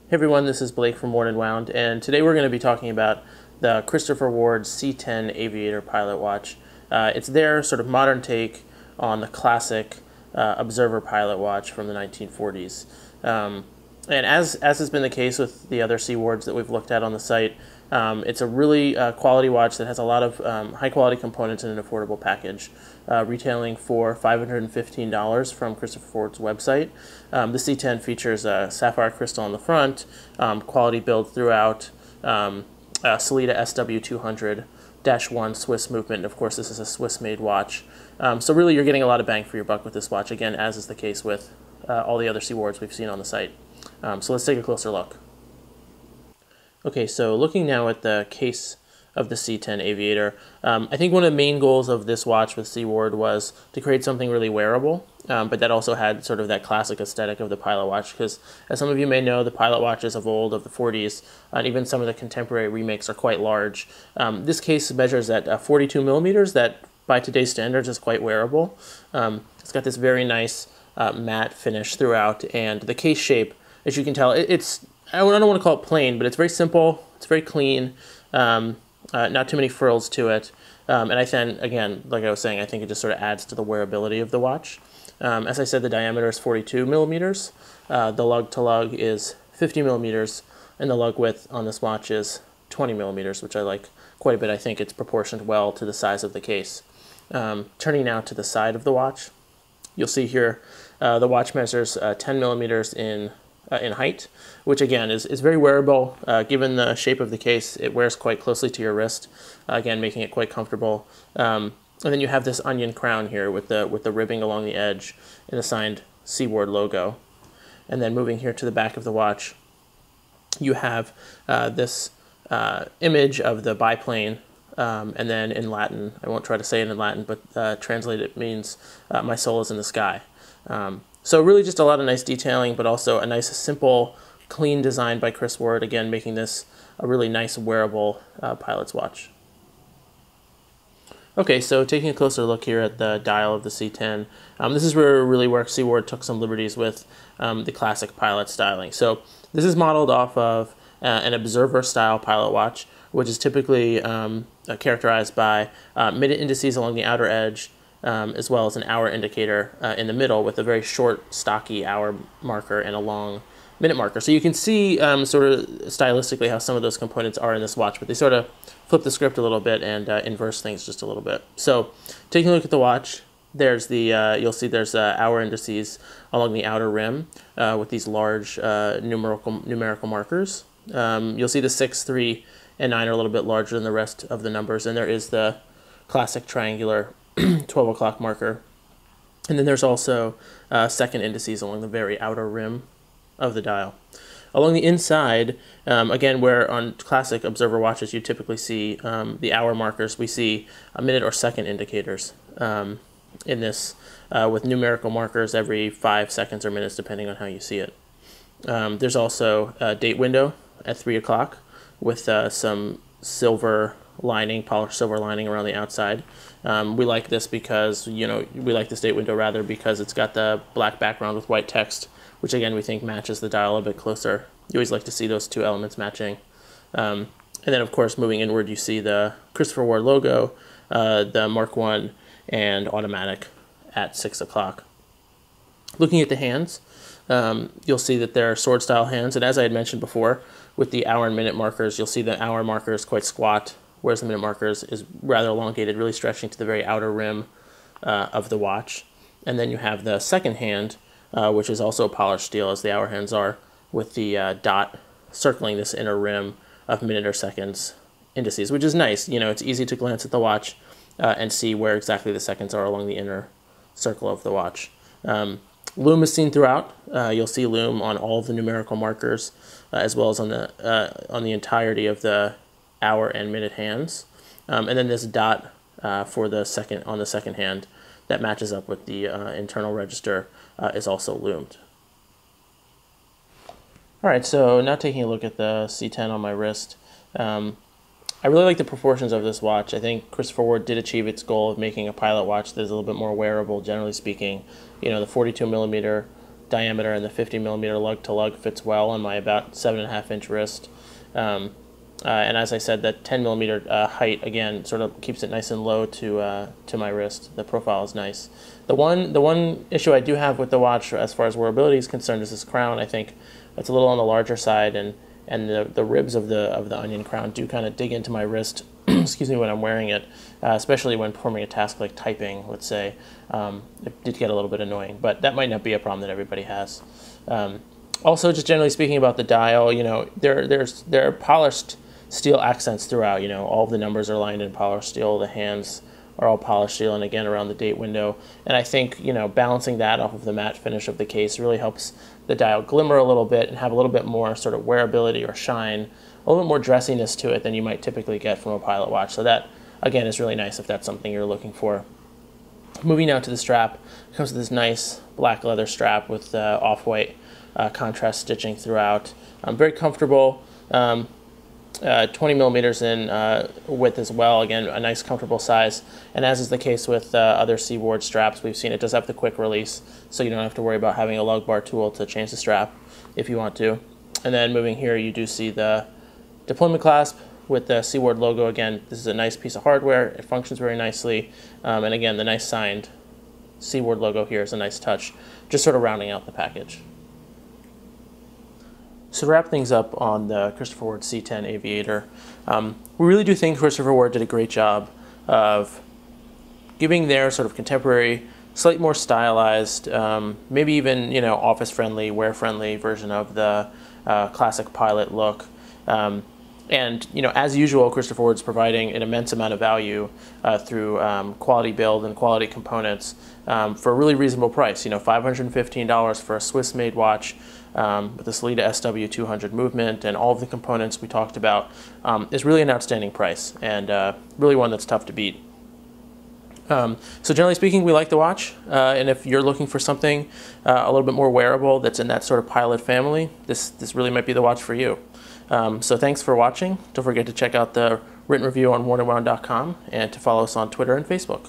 Hey everyone, this is Blake from Worn and Wound, and today we're going to be talking about the Christopher Ward C10 Aviator pilot watch. It's their sort of modern take on the classic observer pilot watch from the 1940s. And as has been the case with the other C Wards that we've looked at on the site, it's a really quality watch that has a lot of high-quality components in an affordable package, retailing for $515 from Christopher Ward's website. The C10 features a sapphire crystal on the front, quality build throughout, Sellita SW200-1 Swiss movement. Of course, this is a Swiss-made watch. So really, you're getting a lot of bang for your buck with this watch, again, as is the case with all the other C Wards we've seen on the site. So let's take a closer look. Okay, so looking now at the case of the C10 Aviator, I think one of the main goals of this watch with C Ward was to create something really wearable, but that also had sort of that classic aesthetic of the pilot watch, because as some of you may know, the pilot watches of old, of the 40s, and even some of the contemporary remakes are quite large. This case measures at 42 millimeters, that by today's standards is quite wearable. It's got this very nice matte finish throughout, and the case shape, as you can tell, I don't want to call it plain, but it's very simple, it's very clean, not too many frills to it, and again, like I was saying, I think it just sort of adds to the wearability of the watch. As I said, the diameter is 42 millimeters, the lug to lug is 50 millimeters, and the lug width on this watch is 20 millimeters, which I like quite a bit. I think it's proportioned well to the size of the case. Turning now to the side of the watch, you'll see here the watch measures 10 millimeters in height, which again is very wearable. Given the shape of the case, it wears quite closely to your wrist, again making it quite comfortable. And then you have this onion crown here with the ribbing along the edge and the signed C Ward logo. And then moving here to the back of the watch, you have this image of the biplane, and then in Latin, I won't try to say it in Latin, but translate it means my soul is in the sky. So really just a lot of nice detailing, but also a nice, simple, clean design by Chris Ward, again making this a really nice, wearable pilot's watch. Okay, so taking a closer look here at the dial of the C10, this is where C Ward took some liberties with the classic pilot styling. So this is modeled off of an observer-style pilot watch, which is typically characterized by minute indices along the outer edge, as well as an hour indicator in the middle with a very short, stocky hour marker and a long minute marker. So you can see sort of stylistically how some of those components are in this watch, but they sort of flip the script a little bit and inverse things just a little bit. So taking a look at the watch, there's you'll see there's hour indices along the outer rim with these large numerical markers. You'll see the 6, 3, and 9 are a little bit larger than the rest of the numbers, and there is the classic triangular 12 o'clock marker. And then there's also second indices along the very outer rim of the dial. Along the inside, again, where on classic observer watches you typically see the hour markers, we see a minute or second indicators in this with numerical markers every 5 seconds or minutes depending on how you see it. There's also a date window at 3 o'clock with some silver lining, polished silver lining around the outside. We like this because, we like this date window rather because it's got the black background with white text, which again we think matches the dial a bit closer. You always like to see those two elements matching. And then of course moving inward you see the Christopher Ward logo, the Mk1, and automatic at 6 o'clock. Looking at the hands, you'll see that there are sword style hands, and as I had mentioned before, with the hour and minute markers, you'll see the hour marker is quite squat, whereas the minute markers is rather elongated, really stretching to the very outer rim of the watch. And then you have the second hand, which is also polished steel, as the hour hands are, with the dot circling this inner rim of minute or seconds indices, which is nice. It's easy to glance at the watch and see where exactly the seconds are along the inner circle of the watch. Loom is seen throughout. You'll see loom on all of the numerical markers, as well as on the entirety of the hour and minute hands. And then this dot on the second hand that matches up with the internal register is also loomed. All right, so now taking a look at the C10 on my wrist. I really like the proportions of this watch. I think Christopher Ward did achieve its goal of making a pilot watch that is a little bit more wearable, generally speaking. The 42 millimeter diameter and the 50mm lug-to-lug fits well on my about 7.5-inch wrist. And as I said, that 10mm height, again, sort of keeps it nice and low to my wrist. The profile is nice. The one issue I do have with the watch as far as wearability is concerned is this crown. I think it's a little on the larger side, and the ribs of the onion crown do kind of dig into my wrist, excuse me, when I'm wearing it, especially when performing a task like typing, let's say. It did get a little bit annoying, but that might not be a problem that everybody has. Also, just generally speaking about the dial, you know, there are polished steel accents throughout. You know, all of the numbers are lined in polished steel. The hands are all polished steel, and again around the date window. And I think, you know, balancing that off of the matte finish of the case really helps the dial glimmer a little bit and have a little bit more sort of wearability or shine, a little bit more dressiness to it than you might typically get from a pilot watch. So that, again, is really nice if that's something you're looking for. Moving now to the strap, it comes with this nice black leather strap with off-white contrast stitching throughout. Very comfortable. 20mm in width as well. Again, a nice comfortable size. And as is the case with other Cward straps we've seen, it does have the quick release, so you don't have to worry about having a lug bar tool to change the strap if you want to. And then moving here, you do see the deployment clasp with the Cward logo. Again, this is a nice piece of hardware. It functions very nicely. And again, the nice signed Cward logo here is a nice touch, just sort of rounding out the package. So to wrap things up on the Christopher Ward C10 Aviator, we really do think Christopher Ward did a great job of giving their sort of contemporary, slightly more stylized, maybe even, you know, office-friendly, wear-friendly version of the classic pilot look. And, you know, as usual, Christopher Ward's providing an immense amount of value through quality build and quality components for a really reasonable price. You know, $515 for a Swiss-made watch with the Sellita SW200 movement and all of the components we talked about is really an outstanding price, and really one that's tough to beat. So generally speaking, we like the watch, and if you're looking for something a little bit more wearable that's in that sort of pilot family, this really might be the watch for you. So thanks for watching. Don't forget to check out the written review on wornandwound.com and to follow us on Twitter and Facebook.